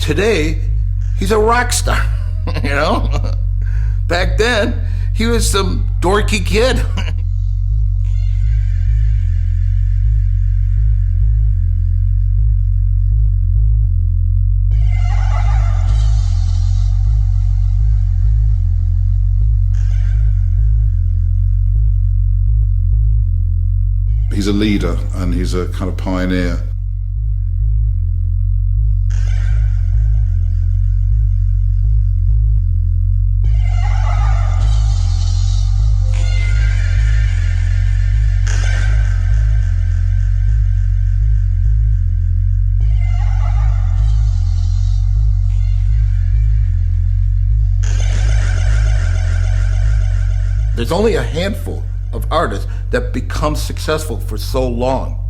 Today, he's a rock star, you know? Back then, he was some dorky kid. He's a leader and he's a kind of pioneer. There's only a handful of artists that become successful for so long.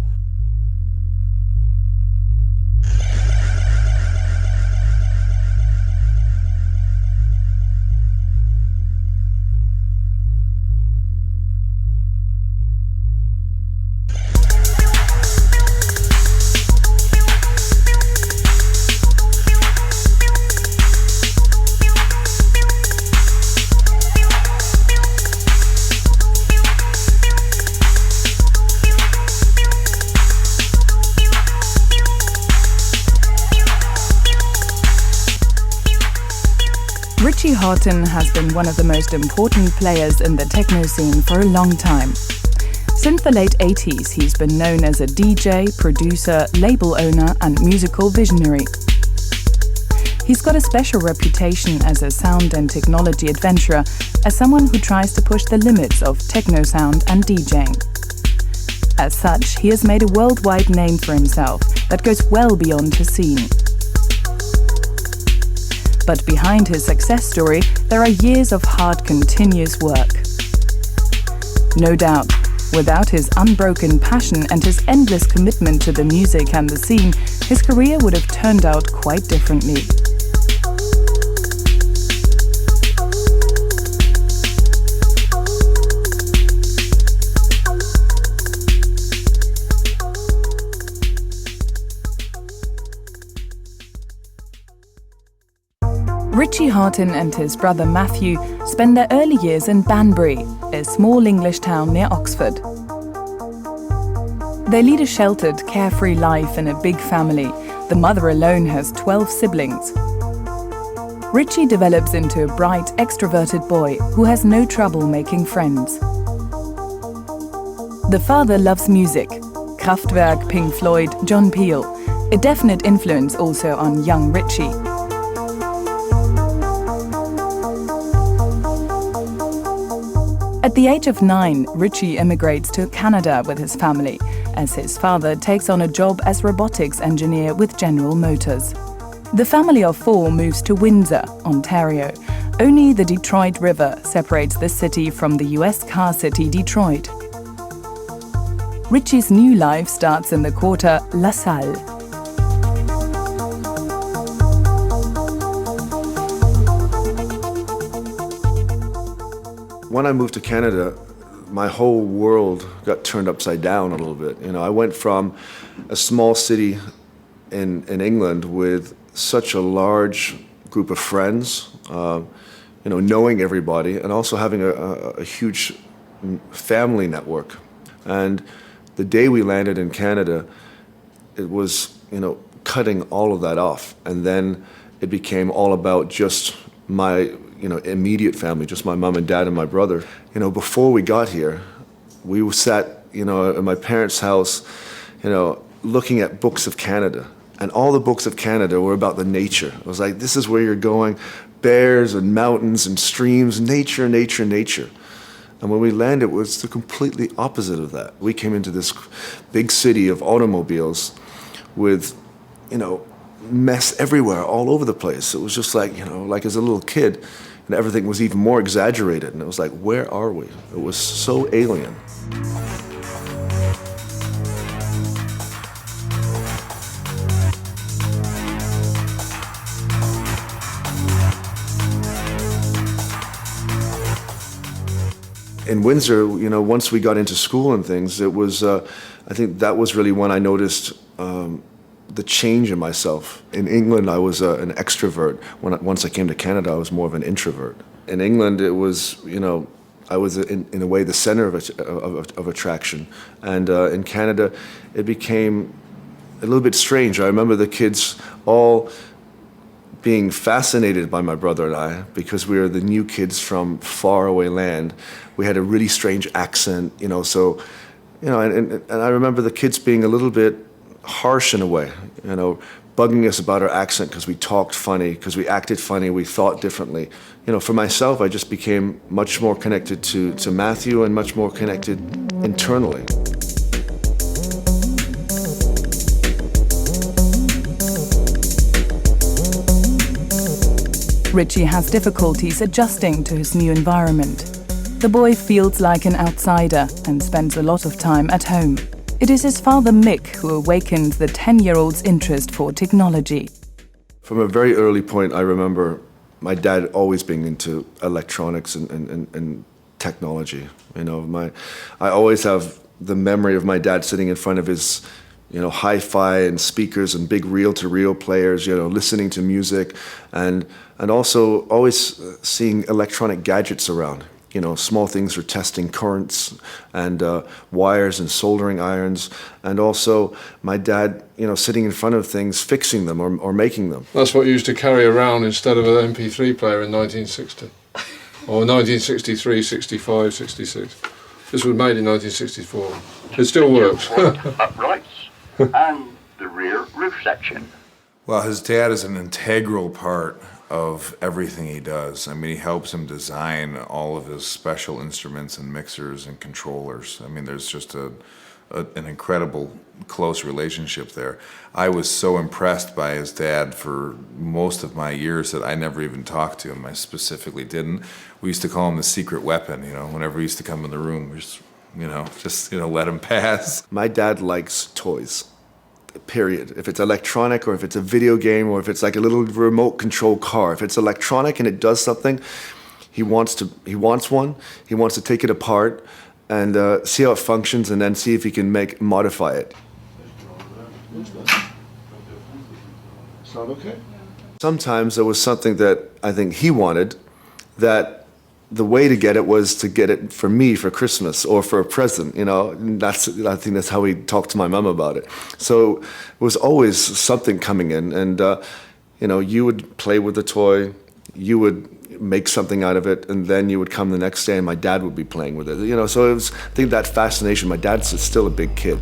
Richie Hawtin has been one of the most important players in the techno scene for a long time. Since the late 80s, he's been known as a DJ, producer, label owner and musical visionary. He's got a special reputation as a sound and technology adventurer, as someone who tries to push the limits of techno sound and DJing. As such, he has made a worldwide name for himself that goes well beyond his scene. But behind his success story, there are years of hard, continuous work. No doubt, without his unbroken passion and his endless commitment to the music and the scene, his career would have turned out quite differently. Richie Hawtin and his brother Matthew spend their early years in Banbury, a small English town near Oxford. They lead a sheltered, carefree life in a big family. The mother alone has 12 siblings. Richie develops into a bright, extroverted boy who has no trouble making friends. The father loves music, Kraftwerk, Pink Floyd, John Peel, a definite influence also on young Richie. At the age of 9, Richie emigrates to Canada with his family, as his father takes on a job as robotics engineer with General Motors. The family of 4 moves to Windsor, Ontario. Only the Detroit River separates the city from the US car city Detroit. Richie's new life starts in the quarter La Salle. When I moved to Canada, my whole world got turned upside down a little bit. You know, I went from a small city in England with such a large group of friends, you know, knowing everybody, and also having a huge family network. And the day we landed in Canada, it was, you know, cutting all of that off. And then it became all about just my, you know, immediate family, just my mom and dad and my brother. You know, before we got here, we sat, you know, at my parents' house, you know, looking at books of Canada. And all the books of Canada were about the nature. It was like, this is where you're going, bears and mountains and streams, nature, nature, nature. And when we landed, it was the completely opposite of that. We came into this big city of automobiles with, you know, mess everywhere, all over the place. It was just like, you know, like as a little kid, and everything was even more exaggerated. And it was like, where are we? It was so alien. In Windsor, you know, once we got into school and things, it was, I think that was really when I noticed the the change in myself. In England, I was an extrovert. Once I came to Canada, I was more of an introvert. In England, it was, I was in a way the center of attraction. And in Canada, it became a little bit strange. I remember the kids all being fascinated by my brother and I because we were the new kids from faraway land. We had a really strange accent, so, and I remember the kids being a little bit harsh in a way, bugging us about our accent because we talked funny, because we acted funny, we thought differently. For myself, I just became much more connected to Matthew and much more connected internally. Richie has difficulties adjusting to his new environment. The boy feels like an outsider and spends a lot of time at home. It is his father Mick who awakened the 10-year-old's interest for technology. From a very early point, I remember my dad always being into electronics and technology. I always have the memory of my dad sitting in front of his hi-fi and speakers and big reel-to-reel players, listening to music, and also always seeing electronic gadgets around. Small things for testing currents and wires and soldering irons, and also my dad, sitting in front of things, fixing them or making them. That's what you used to carry around instead of an MP3 player in 1960, or 1963, 65, 66. This was made in 1964. It still works. Uprights and the rear roof section. Well, his dad is an integral part of everything he does. I mean, he helps him design all of his special instruments and mixers and controllers. I mean, there's just an incredible close relationship there. I was so impressed by his dad for most of my years that I never even talked to him. I specifically didn't. We used to call him the secret weapon, whenever he used to come in the room, we just let him pass. My dad likes toys. Period. If it's electronic or if it's a video game or if it's like a little remote control car, if it's electronic and it does something, he wants one. He wants to take it apart and see how it functions and then see if he can modify it. Sound okay? Sometimes there was something that I think he wanted that the way to get it was to get it for me for Christmas or for a present, I think that's how he talked to my mum about it. So it was always something coming in, and you would play with the toy, you would make something out of it, and then you would come the next day and my dad would be playing with it. So it was, I think, that fascination. My dad's still a big kid.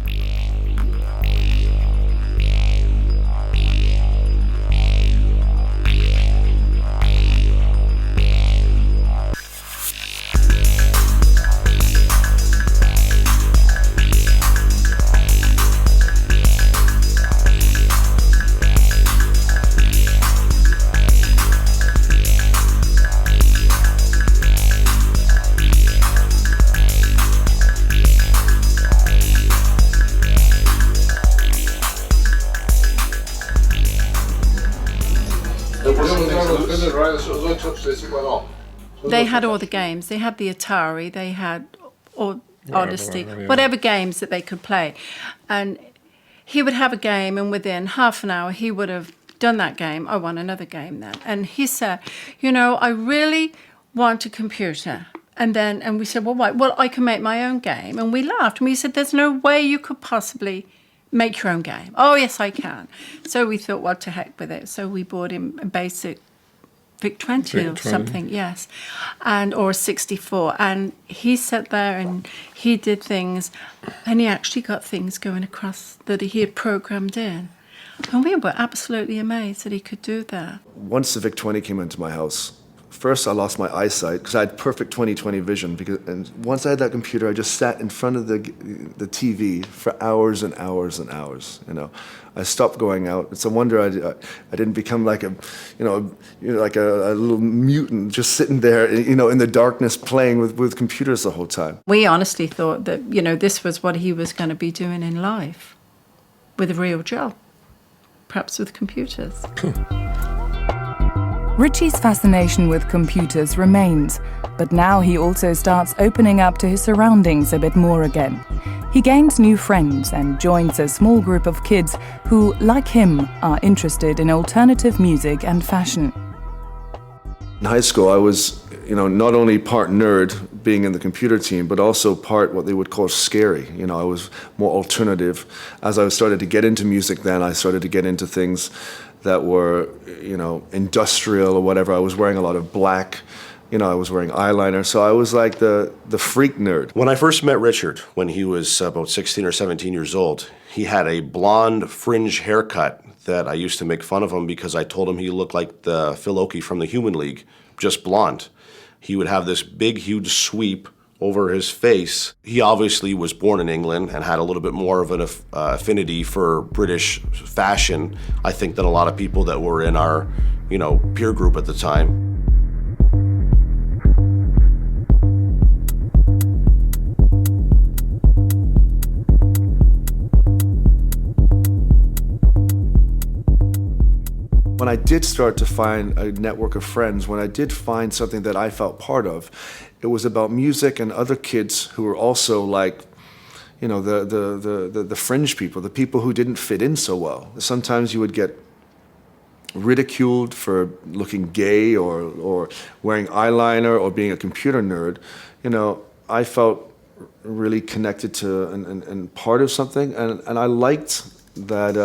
They had all the games. They had the Atari. They had all Odyssey, whatever games that they could play. And he would have a game, and within half an hour, he would have done that game. I want another game then. And he said, I really want a computer. And we said, well, why? Well, I can make my own game. And we laughed. And we said, there's no way you could possibly make your own game. Oh, yes, I can. So we thought, well, to heck with it. So we bought him a basic Vic 20 or something, yes, or a 64. And he sat there and he did things, and he actually got things going across that he had programmed in. And we were absolutely amazed that he could do that. Once the Vic 20 came into my house, first I lost my eyesight because I had perfect 20/20 vision. And once I had that computer, I just sat in front of the TV for hours and hours and hours. I stopped going out. It's a wonder I didn't become like a little mutant, just sitting there, in the darkness playing with computers the whole time. We honestly thought that this was what he was going to be doing in life, with a real job, perhaps with computers. Richie's fascination with computers remains, but now he also starts opening up to his surroundings a bit more again. He gains new friends and joins a small group of kids who, like him, are interested in alternative music and fashion. In high school, I was, not only part nerd, being in the computer team, but also part what they would call scary. I was more alternative. As I started to get into music then, I started to get into things that were, industrial or whatever. I was wearing a lot of black. I was wearing eyeliner, so I was like the freak nerd. When I first met Richard, when he was about 16 or 17 years old, he had a blonde fringe haircut that I used to make fun of him because I told him he looked like the Phil Oakey from the Human League, just blonde. He would have this big, huge sweep over his face. He obviously was born in England and had a little bit more of an affinity for British fashion, I think, than a lot of people that were in our, peer group at the time. When I did start to find a network of friends, when I did find something that I felt part of, it was about music and other kids who were also like, the fringe people, the people who didn't fit in so well. Sometimes you would get ridiculed for looking gay or wearing eyeliner or being a computer nerd. I felt really connected to and part of something, and I liked that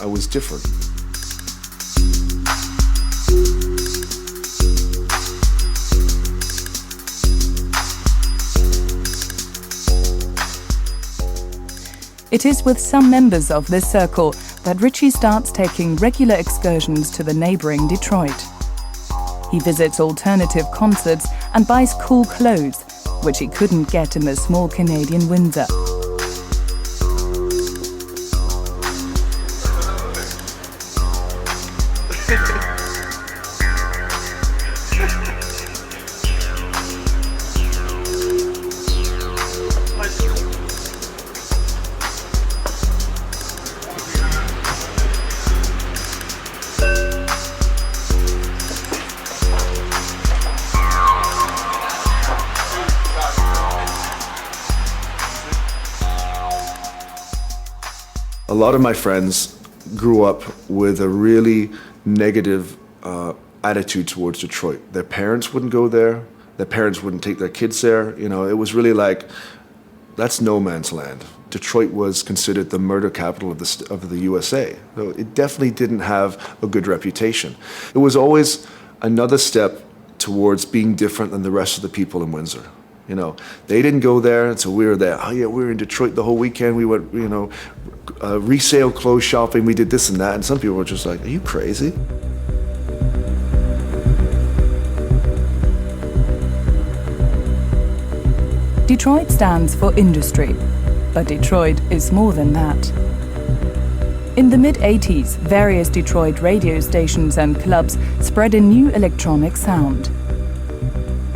I was different. It is with some members of this circle that Richie starts taking regular excursions to the neighbouring Detroit. He visits alternative concerts and buys cool clothes, which he couldn't get in the small Canadian Windsor. A lot of my friends grew up with a really negative attitude towards Detroit. Their parents wouldn't go there. Their parents wouldn't take their kids there. It was really like, that's no man's land. Detroit was considered the murder capital of the USA. So it definitely didn't have a good reputation. It was always another step towards being different than the rest of the people in Windsor. They didn't go there, and so we were there. Oh yeah, we were in Detroit the whole weekend. We went, resale clothes shopping. We did this and that, and some people were just like, "Are you crazy?" Detroit stands for industry, but Detroit is more than that. In the mid-80s, various Detroit radio stations and clubs spread a new electronic sound.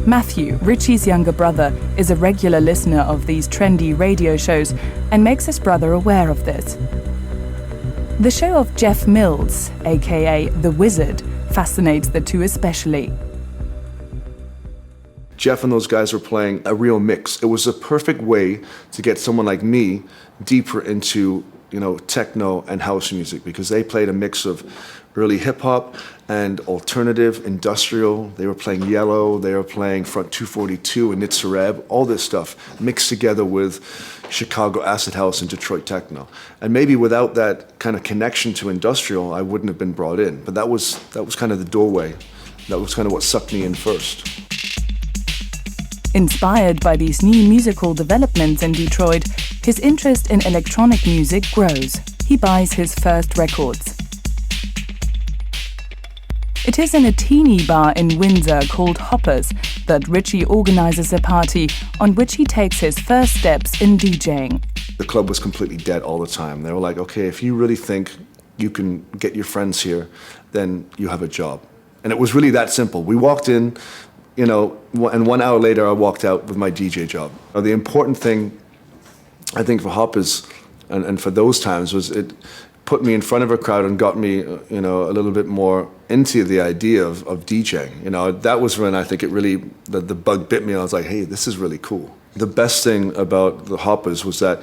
Matthew, Richie's younger brother, is a regular listener of these trendy radio shows and makes his brother aware of this. The show of Jeff Mills, aka The Wizard, fascinates the two especially. Jeff and those guys were playing a real mix. It was a perfect way to get someone like me deeper into, techno and house music, because they played a mix of early hip-hop and alternative, industrial. They were playing Yellow, they were playing Front 242 and Nitzareb, all this stuff mixed together with Chicago acid house and Detroit techno. And maybe without that kind of connection to industrial, I wouldn't have been brought in. But that was kind of the doorway. That was kind of what sucked me in first. Inspired by these new musical developments in Detroit, his interest in electronic music grows. He buys his first records. It is in a teeny bar in Windsor called Hoppers that Richie organizes a party on which he takes his first steps in DJing. The club was completely dead all the time. They were like, okay, if you really think you can get your friends here, then you have a job. And it was really that simple. We walked in, and 1 hour later I walked out with my DJ job. Now, the important thing, I think, for Hoppers and for those times was put me in front of a crowd and got me, you know, a little bit more into the idea of DJing. You know, that was when I think it really, the bug bit me. I was like, hey, this is really cool. The best thing about the Hoppers was that,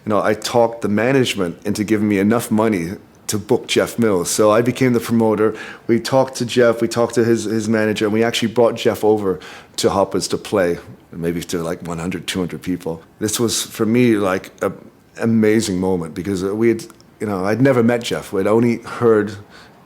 you know, I talked the management into giving me enough money to book Jeff Mills. So I became the promoter. We talked to Jeff, we talked to his manager, and we actually brought Jeff over to Hoppers to play, maybe to like 100, 200 people. This was, for me, like an amazing moment because we had, you know, I'd never met Jeff. We'd only heard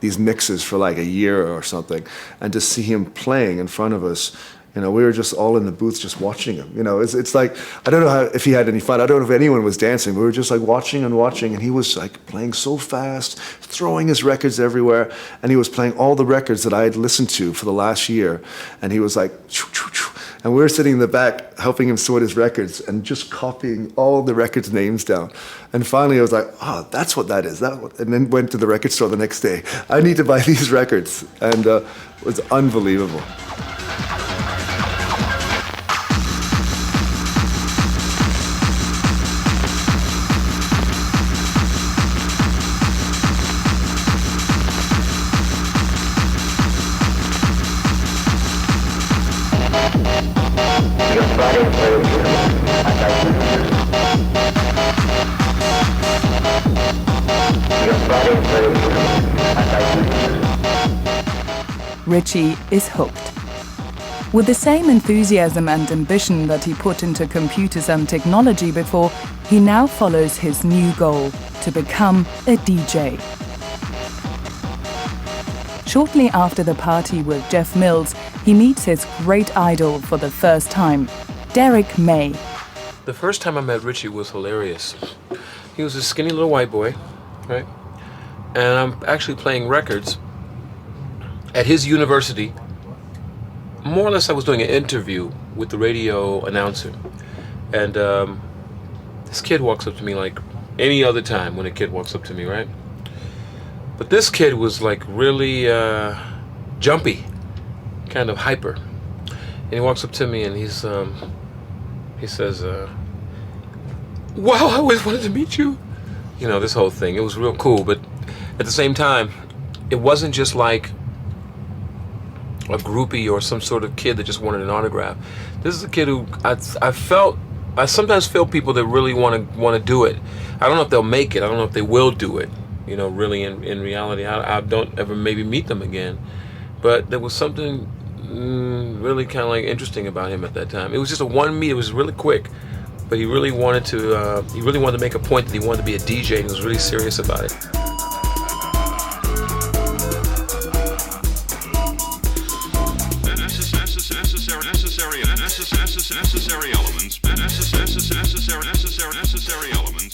these mixes for like a year or something. And to see him playing in front of us, you know, we were just all in the booth just watching him. You know, it's like, I don't know if he had any fun. I don't know if anyone was dancing. We were just like watching, and he was like playing so fast, throwing his records everywhere. And he was playing all the records that I had listened to for the last year. And he was like, choo, choo, choo. And we were sitting in the back helping him sort his records and just copying all the records' names down. And finally I was like, oh, that's what that is. And then went to the record store the next day. I need to buy these records. And it was unbelievable. Richie is hooked. With the same enthusiasm and ambition that he put into computers and technology before, he now follows his new goal, to become a DJ. Shortly after the party with Jeff Mills, he meets his great idol for the first time, Derrick May. The first time I met Richie was hilarious. He was a skinny little white boy, right? And I'm actually playing records at his university. More or less I was doing an interview with the radio announcer. And this kid walks up to me like any other time when a kid walks up to me, right? But this kid was like really jumpy, kind of hyper. And he walks up to me and he says, wow, I always wanted to meet you. You know, this whole thing. It was real cool, but at the same time, it wasn't just like a groupie or some sort of kid that just wanted an autograph. This is a kid who I sometimes feel people that really want to do it. I don't know if they'll make it. I don't know if they will do it. You know, really in reality, I don't ever maybe meet them again. But there was something really kind of like interesting about him at that time. It was just a one meet. It was really quick, but he really wanted to make a point that he wanted to be a DJ, and he was really serious about it. Necessary elements